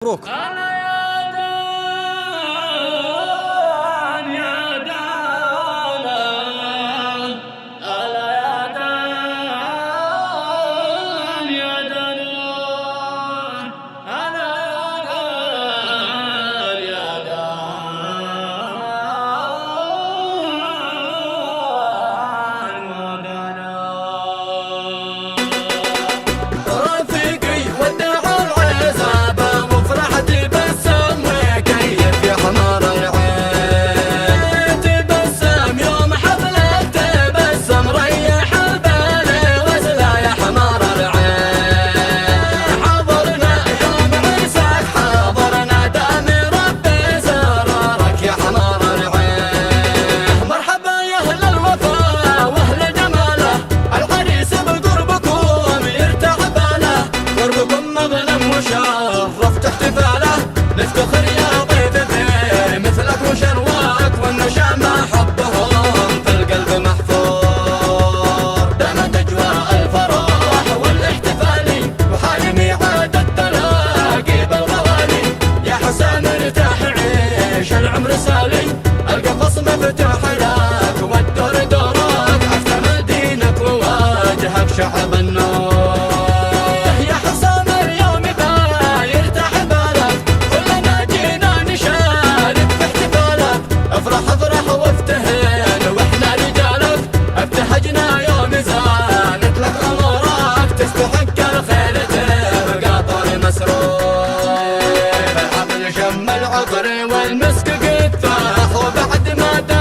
مبروك. شرفت احتفاله نفتخر يا ضيفتي مثلك وشرواك والنشامة حبهم في القلب محفور دامت اجواء الفرح والاحتفال وحال ميعاد التلاقي بالغوالي يا حسام ارتاح عيش العمر سالي القفص مفتوح لك والدور دورك عفت مدينك وواجهك شعب النور والمسك قد فاح وبعد ما